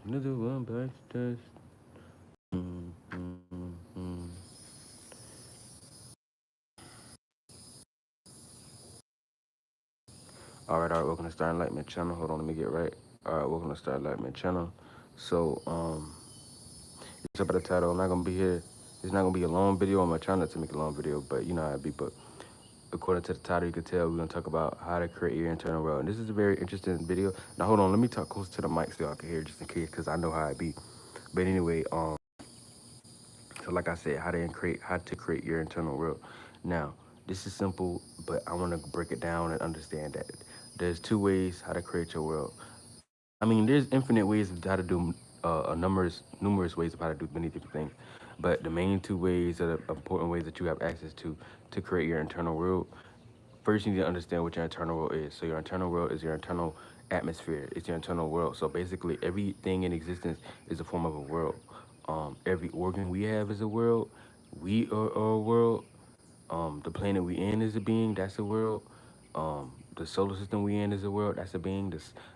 Another one bites the dust. Mm, mm, mm. All right, welcome to Star Enlightenment Channel. Hold on, let me get right. All right, welcome to Star Enlightenment Channel. So, it's up at the title. I'm not gonna be here. It's not gonna be a long video. I'm trying not to make a long video, but you know how it be. But according to the title, you can tell we're gonna talk about how to create your internal world. And this is a very interesting video. Now, hold on, let me talk close to the mic so y'all can hear, just in case, because I know how it be. But anyway, so like I said, how to create your internal world. Now, this is simple, but I want to break it down and understand that there's two ways how to create your world. I mean, there's infinite ways of how to do numerous ways of how to do many different things, but the main two ways are the important ways that you have access to create your internal world. First, you need to understand what your internal world is. So your internal world is your internal atmosphere. It's your internal world. So basically, everything in existence is a form of a world. Every organ we have is a world. We are a world. The planet we in is a being. That's a world. The solar system we in is a world. That's a being.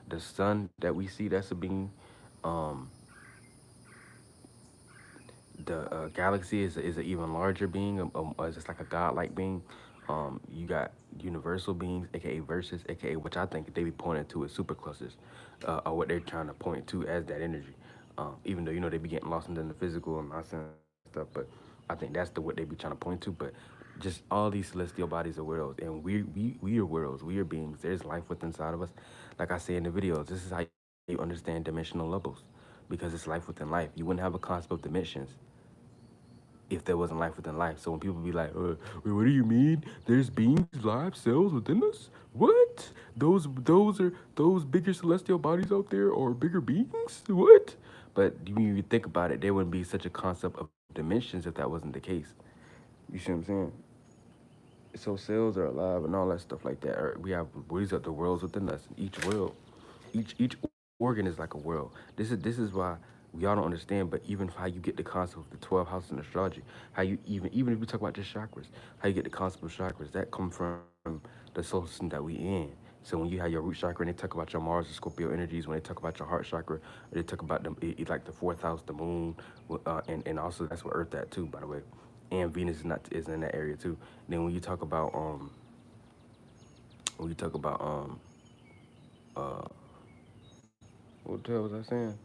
The sun that we see, that's a being. Um, the galaxy is an even larger being. It's just like a godlike being. You got universal beings, aka verses, aka which I think they be pointing to as superclusters, or what they're trying to point to as that energy. Even though they be getting lost in the physical and nonsense and stuff, but I think that's the what they be trying to point to. But just all these celestial bodies are worlds, and we are worlds. We are beings. There's life within inside of us. Like I say in the videos, this is how you understand dimensional levels, because it's life within life. You wouldn't have a concept of dimensions if there wasn't life within life. So when people be like, wait, what do you mean? There's beings, live cells within us? What? Those bigger celestial bodies out there are bigger beings? What? But when you think about it, there wouldn't be such a concept of dimensions if that wasn't the case. You see what I'm saying? So cells are alive and all that stuff like that. We have these are the worlds within us. Each world, each organ is like a world. This is why we all don't understand. But even how you get the concept of the 12 houses in astrology, how you even if we talk about just chakras, how you get the concept of chakras that come from the solar system that we in. So when you have your root chakra and they talk about your Mars and Scorpio energies, when they talk about your heart chakra, they talk about like the fourth house, the moon, and also that's where Earth at too, by the way, and Venus is in that area too. Then when you talk about uh what the hell was I saying?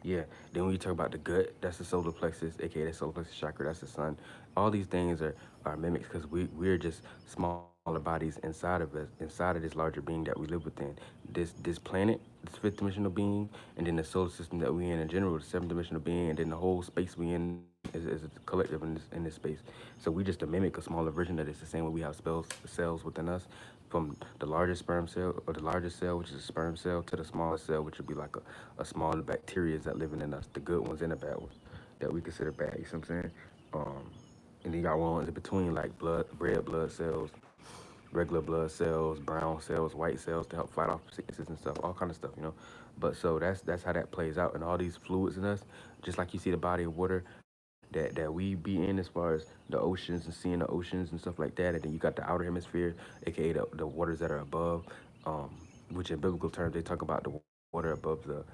Yeah. Then when you talk about the gut, that's the solar plexus, aka the solar plexus chakra, that's the sun. All these things are mimics because we're just smaller bodies inside of us, inside of this larger being that we live within. This planet, this fifth dimensional being, and then the solar system that we in general, the seventh dimensional being, and then the whole space we in is a collective in this space. So we just a mimic, a smaller version of this. The same way we have cells within us, from the largest sperm cell or the largest cell, which is a sperm cell, to the smallest cell, which would be like a smaller bacteria that living in us, the good ones and the bad ones that we consider bad. You see what I'm saying? Um, and then you got ones in between like red blood cells, regular blood cells, brown cells, white cells to help fight off sicknesses and stuff, all kind of stuff. But so that's how that plays out, and all these fluids in us, just like you see the body of water that we be in as far as the oceans and seeing the oceans and stuff like that, and then you got the outer hemisphere, aka the waters that are above, um, which in biblical terms they talk about the water above the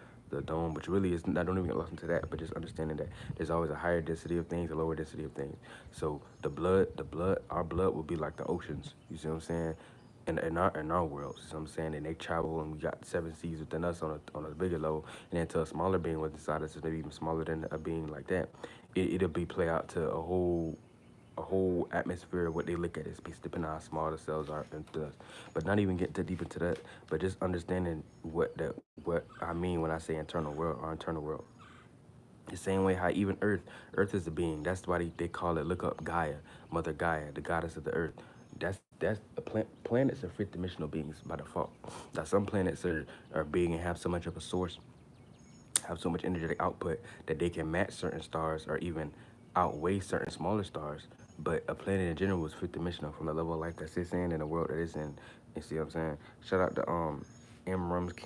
dome, which really is, I don't even get lost into that, but just understanding that there's always a higher density of things, a lower density of things. So our blood will be like the oceans. You see what I'm saying? In our worlds, you know what I'm saying? And they travel, and we got seven seas within us on a bigger level, and then to a smaller being with inside us, maybe even smaller than a being like that. It'll be play out to a whole atmosphere of what they look at as space, depending on how small the cells are into us. But not even get too deep into that, but just understanding what I mean when I say internal world, our internal world. The same way how even Earth is a being. That's why they call it, look up Gaia, Mother Gaia, the goddess of the Earth. That's the planets are fifth dimensional beings by default. Now some planets are big and have so much of a source, have so much energetic output that they can match certain stars or even outweigh certain smaller stars. But a planet in general is fifth dimensional from the level of life that it's in and the world that it's in. You see what I'm saying? Shout out to Amram's King.